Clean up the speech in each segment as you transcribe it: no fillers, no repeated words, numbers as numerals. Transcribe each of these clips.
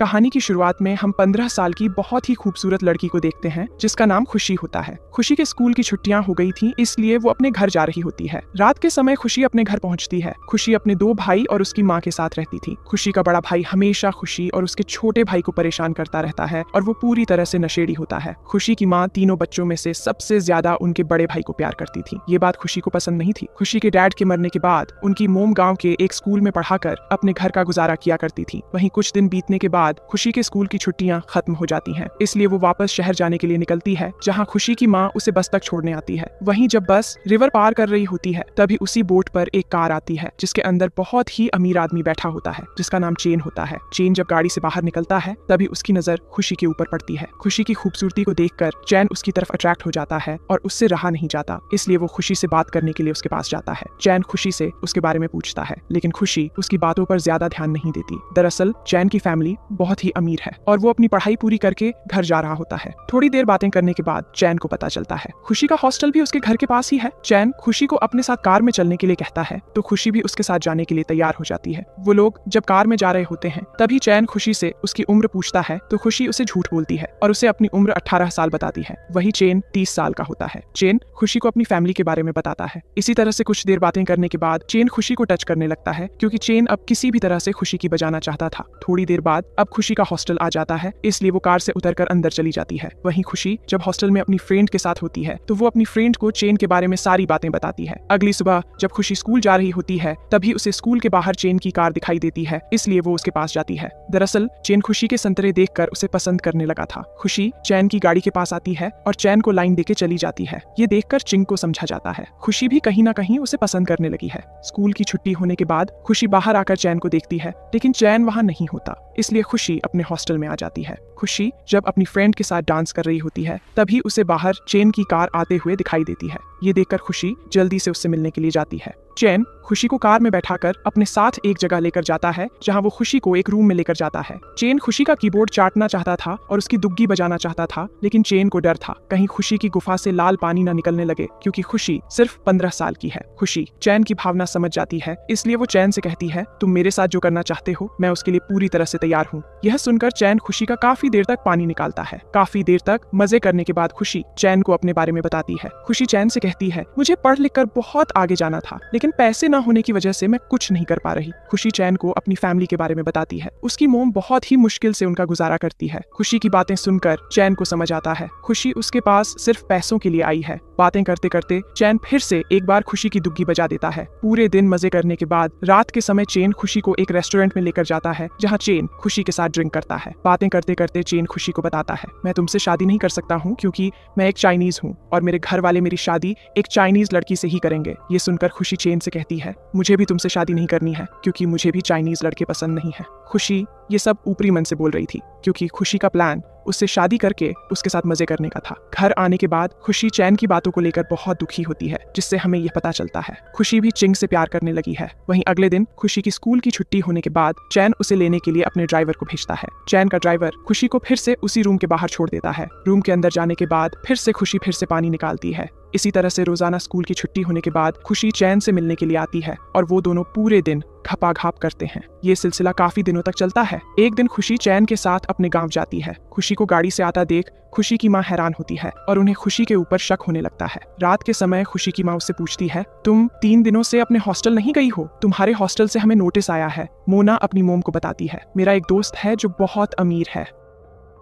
कहानी की शुरुआत में हम 15 साल की बहुत ही खूबसूरत लड़की को देखते हैं जिसका नाम खुशी होता है। खुशी के स्कूल की छुट्टियां हो गई थी, इसलिए वो अपने घर जा रही होती है। रात के समय खुशी अपने घर पहुंचती है। खुशी अपने 2 भाई और उसकी माँ के साथ रहती थी। खुशी का बड़ा भाई हमेशा खुशी और उसके छोटे भाई को परेशान करता रहता है और वो पूरी तरह से नशेड़ी होता है। खुशी की माँ तीनों बच्चों में से सबसे ज्यादा उनके बड़े भाई को प्यार करती थी। ये बात खुशी को पसंद नहीं थी। खुशी के डैड के मरने के बाद उनकी मोम गाँव के एक स्कूल में पढ़ाकर अपने घर का गुजारा किया करती थी। वहीं कुछ दिन बीतने के बाद खुशी के स्कूल की छुट्टियां खत्म हो जाती हैं, इसलिए वो वापस शहर जाने के लिए निकलती है, जहां खुशी की माँ उसे बस तक छोड़ने आती है। वहीं जब बस रिवर पार कर रही होती है, तभी उसी बोट पर एक कार आती है जिसके अंदर बहुत ही अमीर आदमी बैठा होता है जिसका नाम चेन होता है। चेन जब गाड़ी से बाहर निकलता है, तभी उसकी नजर खुशी के ऊपर पड़ती है। खुशी की खूबसूरती को देखकर चैन उसकी तरफ अट्रैक्ट हो जाता है और उससे रहा नहीं जाता, इसलिए वो खुशी से बात करने के लिए उसके पास जाता है। चैन खुशी से उसके बारे में पूछता है, लेकिन खुशी उसकी बातों पर ज्यादा ध्यान नहीं देती। दरअसल चैन की फैमिली बहुत ही अमीर है और वो अपनी पढ़ाई पूरी करके घर जा रहा होता है। थोड़ी देर बातें करने के बाद चैन को पता चलता है खुशी का हॉस्टल भी उसके घर के पास ही है। चैन खुशी को अपने साथ कार में चलने के लिए कहता है, तो खुशी भी उसके साथ जाने के लिए तैयार हो जाती है। वो लोग जब कार में जा रहे होते हैं, तभी चैन खुशी से उसकी उम्र पूछता है, तो खुशी उसे झूठ बोलती है और उसे अपनी उम्र 18 साल बताती है। वही चैन 30 साल का होता है। चैन खुशी को अपनी फैमिली के बारे में बताता है। इसी तरह से कुछ देर बातें करने के बाद चैन खुशी को टच करने लगता है, क्योंकि चैन अब किसी भी तरह से खुशी की बजाना चाहता था। थोड़ी देर बाद अब खुशी का हॉस्टल आ जाता है, इसलिए वो कार से उतरकर अंदर चली जाती है। वहीं खुशी जब हॉस्टल में अपनी फ्रेंड के साथ होती है, तो वो अपनी फ्रेंड को चैन के बारे में सारी बातें बताती है। अगली सुबह जब खुशी स्कूल जा रही होती है, तभी उसे स्कूल के बाहर चैन की कार दिखाई देती है, इसलिए वो उसके पास जाती है। दरअसल चैन खुशी के संतरे देखकर उसे पसंद करने लगा था। खुशी चैन की गाड़ी के पास आती है और चैन को लाइन देके चली जाती है। ये देखकर चिंग को समझा जाता है खुशी भी कहीं ना कहीं उसे पसंद करने लगी है। स्कूल की छुट्टी होने के बाद खुशी बाहर आकर चैन को देखती है, लेकिन चैन वहां नहीं होता, इसलिए खुशी अपने हॉस्टल में आ जाती है। खुशी जब अपनी फ्रेंड के साथ डांस कर रही होती है, तभी उसे बाहर चैन की कार आते हुए दिखाई देती है। ये देखकर खुशी जल्दी से उससे मिलने के लिए जाती है। चैन खुशी को कार में बैठाकर अपने साथ एक जगह लेकर जाता है, जहां वो खुशी को एक रूम में लेकर जाता है। चैन खुशी का कीबोर्ड चाटना चाहता था और उसकी दुग्गी बजाना चाहता था, लेकिन चैन को डर था कहीं खुशी की गुफा से लाल पानी न निकलने लगे, क्योंकि खुशी सिर्फ 15 साल की है। खुशी चैन की भावना समझ जाती है, इसलिए वो चैन से कहती है, तुम मेरे साथ जो करना चाहते हो मैं उसके लिए पूरी तरह से तैयार हूँ। यह सुनकर चैन खुशी का काफी देर तक पानी निकालता है। काफी देर तक मजे करने के बाद खुशी चैन को अपने बारे में बताती है। खुशी चैन से कहती है, मुझे पढ़ लिख कर बहुत आगे जाना था, लेकिन पैसे न होने की वजह से मैं कुछ नहीं कर पा रही। खुशी चैन को अपनी फैमिली के बारे में बताती है। उसकी मोम बहुत ही मुश्किल से उनका गुजारा करती है। खुशी की बातें सुनकर चैन को समझ आता है खुशी उसके पास सिर्फ पैसों के लिए आई है। बातें करते करते चैन फिर से एक बार खुशी की दुग्गी बजा देता है। पूरे दिन मजे करने के बाद रात के समय चैन खुशी को एक रेस्टोरेंट में लेकर जाता है, जहाँ चैन खुशी के साथ ड्रिंक करता है। बातें करते करते चैन खुशी को बताता है, मैं तुमसे शादी नहीं कर सकता हूँ क्योंकि मैं एक चाइनीज हूँ और मेरे घर वाले मेरी शादी एक चाइनीज लड़की से ही करेंगे। ये सुनकर खुशी चैन से कहती है, मुझे भी तुमसे शादी नहीं करनी है क्योंकि मुझे भी चाइनीज लड़के पसंद नहीं है। खुशी ये सब ऊपरी मन से बोल रही थी, क्योंकि खुशी का प्लान उससे शादी करके उसके साथ मजे करने का था। घर आने के बाद खुशी चैन की बातों को लेकर बहुत दुखी होती है, जिससे हमें यह पता चलता है खुशी भी चिंग से प्यार करने लगी है। वहीं अगले दिन खुशी की स्कूल की छुट्टी होने के बाद चैन उसे लेने के लिए अपने ड्राइवर को भेजता है। चैन का ड्राइवर खुशी को फिर से उसी रूम के बाहर छोड़ देता है। रूम के अंदर जाने के बाद फिर से खुशी फिर से पानी निकालती है। इसी तरह से रोजाना स्कूल की छुट्टी होने के बाद खुशी चैन से मिलने के लिए आती है और वो दोनों पूरे दिन घपाघाप करते हैं। ये सिलसिला काफी दिनों तक चलता है। एक दिन खुशी चैन के साथ अपने गांव जाती है। खुशी को गाड़ी से आता देख खुशी की माँ हैरान होती है और उन्हें खुशी के ऊपर शक होने लगता है। रात के समय खुशी की माँ उससे पूछती है, तुम 3 दिनों से अपने हॉस्टल नहीं गई हो? तुम्हारे हॉस्टल से हमें नोटिस आया है। मोना अपनी मोम को बताती है, मेरा एक दोस्त है जो बहुत अमीर है,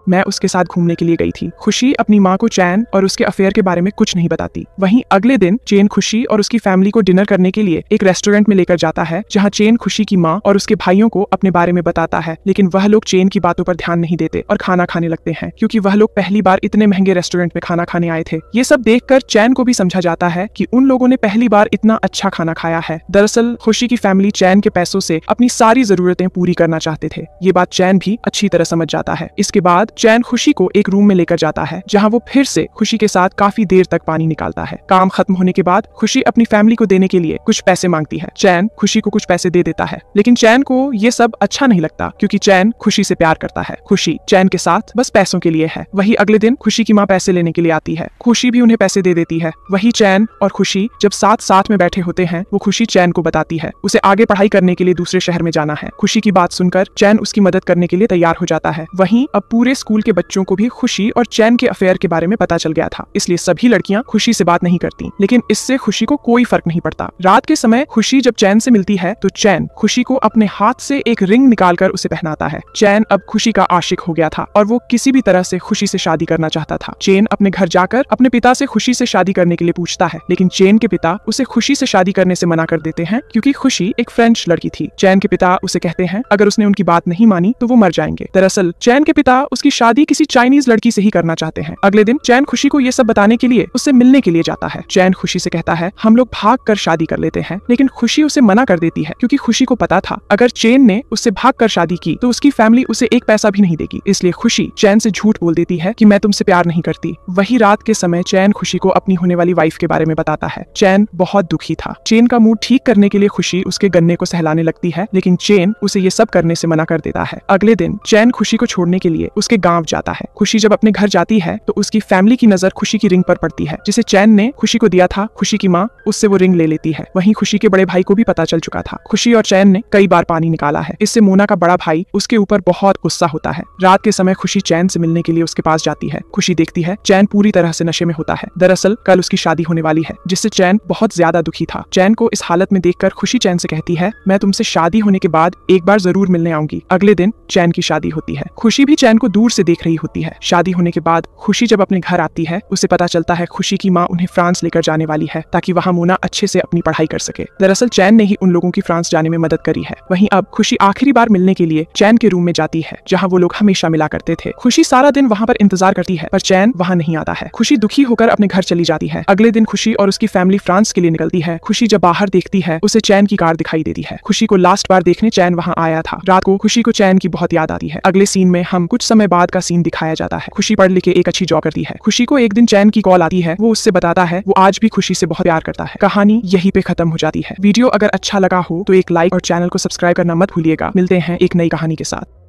मैं उसके साथ घूमने के लिए गई थी। खुशी अपनी माँ को चैन और उसके अफेयर के बारे में कुछ नहीं बताती। वहीं अगले दिन चैन खुशी और उसकी फैमिली को डिनर करने के लिए एक रेस्टोरेंट में लेकर जाता है, जहाँ चैन खुशी की माँ और उसके भाइयों को अपने बारे में बताता है, लेकिन वह लोग चैन की बातों पर ध्यान नहीं देते और खाना खाने लगते हैं, क्योंकि वह लोग पहली बार इतने महंगे रेस्टोरेंट में खाना खाने आए थे। ये सब देखकर चैन को भी समझा जाता है कि उन लोगों ने पहली बार इतना अच्छा खाना खाया है। दरअसल खुशी की फैमिली चैन के पैसों से अपनी सारी जरूरतें पूरी करना चाहते थे। ये बात चैन भी अच्छी तरह समझ जाता है। इसके बाद चैन खुशी को एक रूम में लेकर जाता है जहाँ वो फिर से खुशी के साथ काफी देर तक पानी निकालता है। काम खत्म होने के बाद खुशी अपनी फैमिली को देने के लिए कुछ पैसे मांगती है। चैन खुशी को कुछ पैसे दे देता है, लेकिन चैन को ये सब अच्छा नहीं लगता क्योंकि चैन खुशी से प्यार करता है। खुशी चैन के साथ बस पैसों के लिए है। वही अगले दिन खुशी की माँ पैसे लेने के लिए आती है। खुशी भी उन्हें पैसे दे देती है। वही चैन और खुशी जब साथ में बैठे होते हैं, वो खुशी चैन को बताती है उसे आगे पढ़ाई करने के लिए दूसरे शहर में जाना है। खुशी की बात सुनकर चैन उसकी मदद करने के लिए तैयार हो जाता है। वहीं अब पूरे स्कूल के बच्चों को भी खुशी और चैन के अफेयर के बारे में पता चल गया था, इसलिए सभी लड़कियां खुशी से बात नहीं करती, लेकिन इससे खुशी को कोई फर्क नहीं पड़ता। रात के समय खुशी जब चैन से मिलती है तो चैन खुशी को अपने हाथ से एक रिंग निकालकर उसे पहनाता है। चैन अब खुशी का आशिक हो गया था और वो किसी भी तरह से खुशी से शादी करना चाहता था। चैन अपने घर जाकर अपने पिता से खुशी से शादी करने के लिए पूछता है, लेकिन चैन के पिता उसे खुशी से शादी करने से मना कर देते हैं क्योंकि खुशी एक फ्रेंच लड़की थी। चैन के पिता उसे कहते हैं अगर उसने उनकी बात नहीं मानी तो वो मर जाएंगे। दरअसल चैन के पिता उसकी शादी किसी चाइनीज लड़की से ही करना चाहते हैं। अगले दिन चैन खुशी को ये सब बताने के लिए उससे मिलने के लिए जाता है। चैन खुशी से कहता है हम लोग भाग कर शादी कर लेते हैं, लेकिन खुशी उसे मना कर देती है क्योंकि खुशी को पता था अगर चैन ने उससे भाग कर शादी की तो उसकी फैमिली उसे एक पैसा भी नहीं देगी। इसलिए खुशी चैन से झूठ बोल देती है कि मैं तुमसे प्यार नहीं करती। वही रात के समय चैन खुशी को अपनी होने वाली वाइफ के बारे में बताता है। चैन बहुत दुखी था। चैन का मूड ठीक करने के लिए खुशी उसके गन्ने को सहलाने लगती है, लेकिन चैन उसे ये सब करने से मना कर देता है। अगले दिन चैन खुशी को छोड़ने के लिए उसके गांव जाता है। खुशी जब अपने घर जाती है तो उसकी फैमिली की नजर खुशी की रिंग पर पड़ती है जिसे चैन ने खुशी को दिया था। खुशी की माँ उससे वो रिंग ले लेती है। वहीं खुशी के बड़े भाई को भी पता चल चुका था। खुशी और चैन ने कई बार पानी निकाला है। इससे मोना का बड़ा भाई उसके ऊपर बहुत गुस्सा होता है। रात के समय खुशी चैन से मिलने के लिए उसके पास जाती है। खुशी देखती है चैन पूरी तरह से नशे में होता है। दरअसल कल उसकी शादी होने वाली है, जिससे चैन बहुत ज्यादा दुखी था। चैन को इस हालत में देखकर खुशी चैन से कहती है मैं तुमसे शादी होने के बाद एक बार जरूर मिलने आऊंगी। अगले दिन चैन की शादी होती है। खुशी भी चैन को दूर से देख रही होती है। शादी होने के बाद खुशी जब अपने घर आती है उसे पता चलता है खुशी की माँ उन्हें फ्रांस लेकर जाने वाली है ताकि वहाँ मोना अच्छे से अपनी पढ़ाई कर सके। दरअसल चैन ने ही उन लोगों की फ्रांस जाने में मदद करी है। वहीं अब खुशी आखिरी बार मिलने के लिए चैन के रूम में जाती है जहाँ वो लोग हमेशा मिला करते थे। खुशी सारा दिन वहाँ पर इंतजार करती है पर चैन वहाँ नहीं आता है। खुशी दुखी होकर अपने घर चली जाती है। अगले दिन खुशी और उसकी फैमिली फ्रांस के लिए निकलती है। खुशी जब बाहर देखती है उसे चैन की कार दिखाई देती है। खुशी को लास्ट बार देखने चैन वहाँ आया था। रात को खुशी को चैन की बहुत याद आती है। अगले सीन में हम कुछ समय बाद का सीन दिखाया जाता है। खुशी पढ़ लिख के एक अच्छी जॉब करती है। खुशी को एक दिन चैन की कॉल आती है। वो उससे बताता है वो आज भी खुशी से बहुत प्यार करता है। कहानी यहीं पे खत्म हो जाती है। वीडियो अगर अच्छा लगा हो तो एक लाइक और चैनल को सब्सक्राइब करना मत भूलिएगा। मिलते हैं एक नई कहानी के साथ।